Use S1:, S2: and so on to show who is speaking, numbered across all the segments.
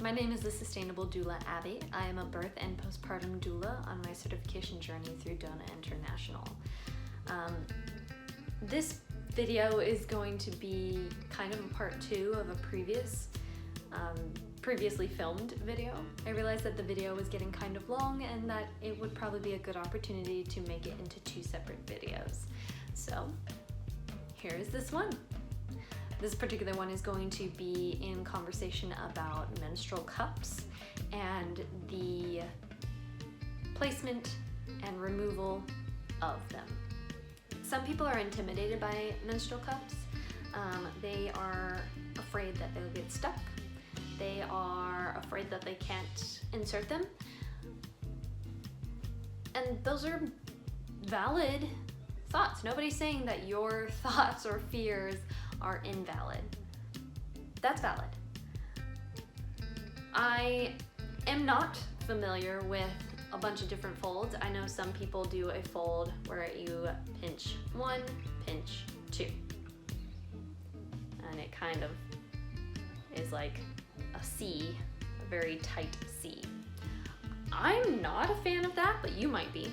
S1: My name is the Sustainable Doula Abby. I am a birth and postpartum doula on my certification journey through Doula International. This video is going to be kind of a part 2 of a previously filmed video. I realized that the video was getting kind of long and that it would probably be a good opportunity to make it into 2 separate videos. So here's this one. This particular one is going to be in conversation about menstrual cups and the placement and removal of them. Some people are intimidated by menstrual cups. They are afraid that they'll get stuck. They are afraid that they can't insert them. And those are valid thoughts. Nobody's saying that your thoughts or fears are invalid. That's valid. I am not familiar with a bunch of different folds. I know some people do a fold where you pinch 1, pinch 2. And it kind of is like a C, a very tight C. I'm not a fan of that, but you might be.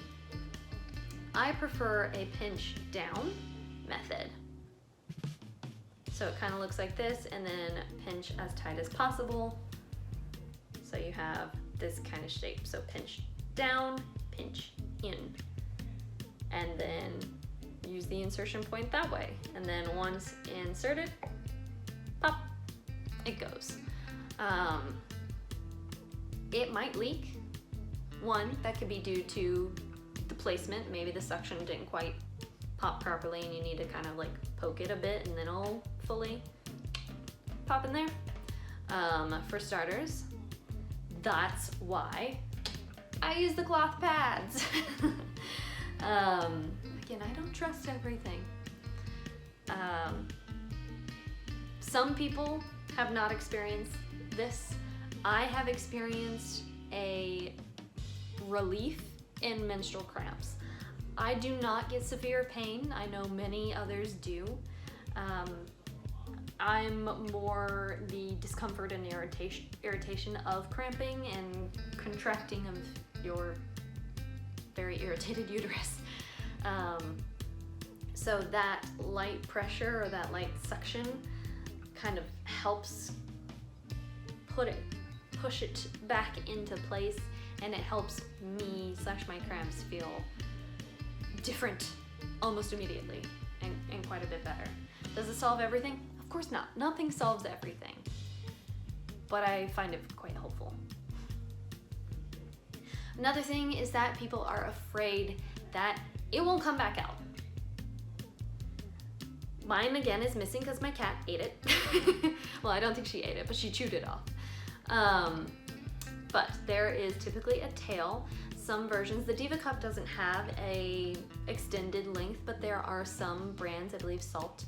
S1: I prefer a pinch down method. So it kind of looks like this, and then pinch as tight as possible. So you have this kind of shape. So pinch down, pinch in. And then use the insertion point that way. And then once inserted, pop, it goes. It might leak. One, that could be due to the placement. Maybe the suction didn't quite pop properly and you need to kind of like poke it a bit and then it'll fully pop in there. For starters, that's why I use the cloth pads. Again, I don't trust everything. Some people have not experienced this. I have experienced a relief in menstrual cramps. I do not get severe pain. I know many others do. I'm more the discomfort and irritation of cramping and contracting of your very irritated uterus. So that light pressure or that light suction kind of helps push it back into place, and it helps me / my cramps feel different almost immediately and quite a bit better. Does it solve everything? Of course not. Nothing solves everything, but I find it quite helpful. Another thing is that people are afraid that it won't come back out. Mine again is missing because my cat ate it. Well, I don't think she ate it, but she chewed it off. But there is typically a tail. Some versions, the Diva Cup doesn't have a extended length, but there are some brands, I believe Salt,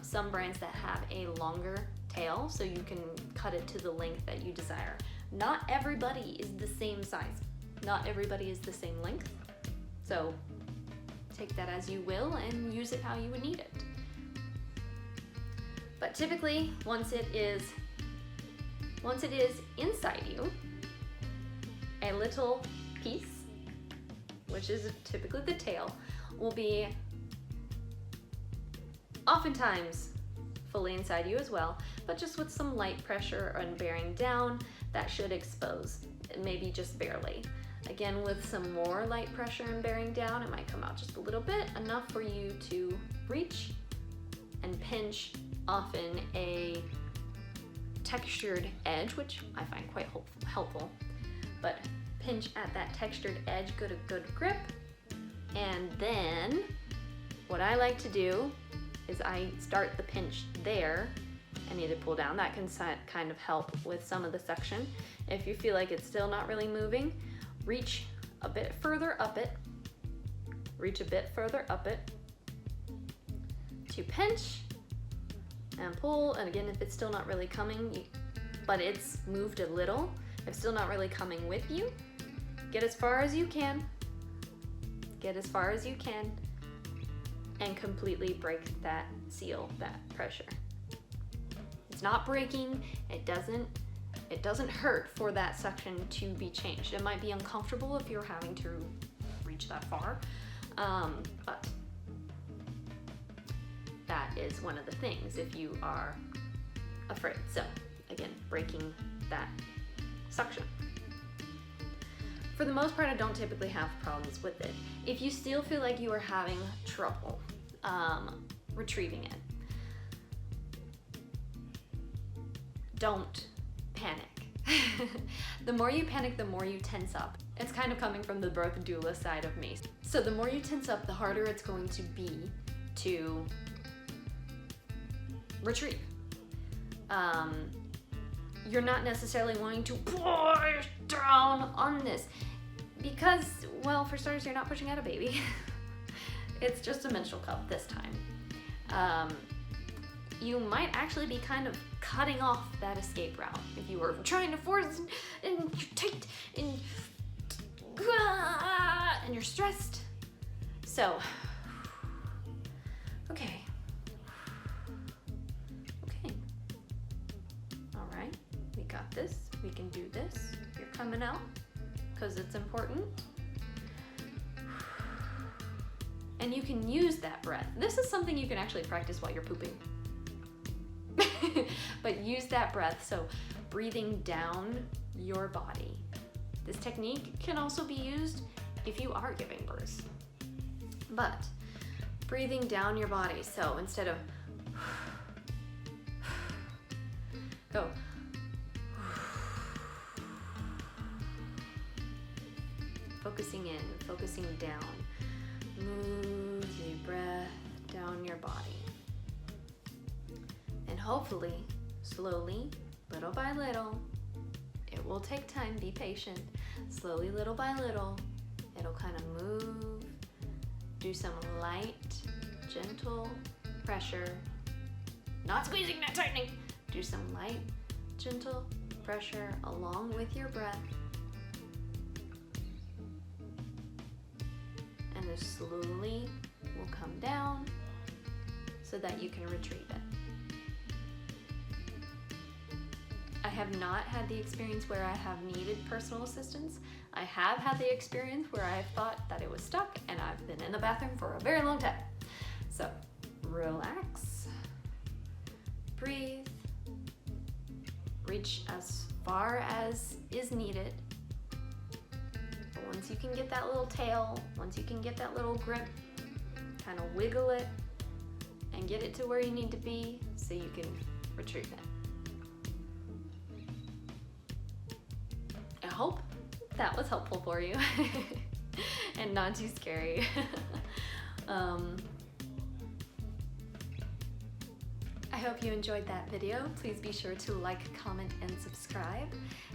S1: some brands that have a longer tail, so you can cut it to the length that you desire. Not everybody is the same size. Not everybody is the same length. So take that as you will and use it how you would need it. But typically, once it is inside you, a little piece, which is typically the tail, will be oftentimes fully inside you as well, but just with some light pressure and bearing down, that should expose, maybe just barely. Again, with some more light pressure and bearing down, it might come out just a little bit, enough for you to reach and pinch, often a textured edge, which I find quite helpful, but pinch at that textured edge, get a good grip, and then what I like to do is I start the pinch there and either pull down. That can kind of help with some of the suction. If you feel like it's still not really moving, reach a bit further up it, reach a bit further up it to pinch and pull. And again, if it's still not really coming, but it's moved a little, if it's still not really coming with you, get as far as you can, and completely break that seal, that pressure. It's not breaking, it doesn't It doesn't hurt for that suction to be changed. It might be uncomfortable if you're having to reach that far, but that is one of the things if you are afraid. So again, breaking that suction. For the most part, I don't typically have problems with it. If you still feel like you are having trouble retrieving it, don't panic. The more you panic, the more you tense up. It's kind of coming from the birth doula side of me. So the more you tense up, the harder it's going to be to retrieve. You're not necessarily wanting to push down on this because, well, for starters, you're not pushing out a baby. It's just a menstrual cup this time. You might actually be kind of cutting off that escape route if you were trying to force and you're tight and you're stressed. So, okay. All right, we got this. We can do this. You're coming out because it's important. And you can use that breath. This is something you can actually practice while you're pooping. But use that breath, so breathing down your body. This technique can also be used if you are giving birth. But breathing down your body, so instead of go focusing in, focusing down. Move your breath down your body. And hopefully, slowly, little by little, it will take time, be patient. Slowly, little by little, it'll kind of move. Do some light, gentle pressure. Not squeezing, not tightening. Do some light, gentle pressure along with your breath. And this slowly will come down so that you can retrieve it. I have not had the experience where I have needed personal assistance. I have had the experience where I have thought that it was stuck and I've been in the bathroom for a very long time. So relax, breathe, reach as far as is needed. But once you can get that little tail, once you can get that little grip, kind of wiggle it and get it to where you need to be so you can retrieve it. I hope that was helpful for you and not too scary. I hope you enjoyed that video. Please be sure to like, comment, and subscribe,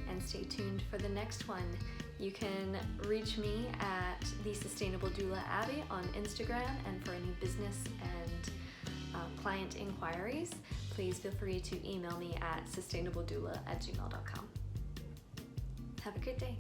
S1: and stay tuned for the next one. You can reach me at the Sustainable Doula Abby on Instagram, and for any business and client inquiries, please feel free to email me at sustainabledoula@gmail.com. Have a great day.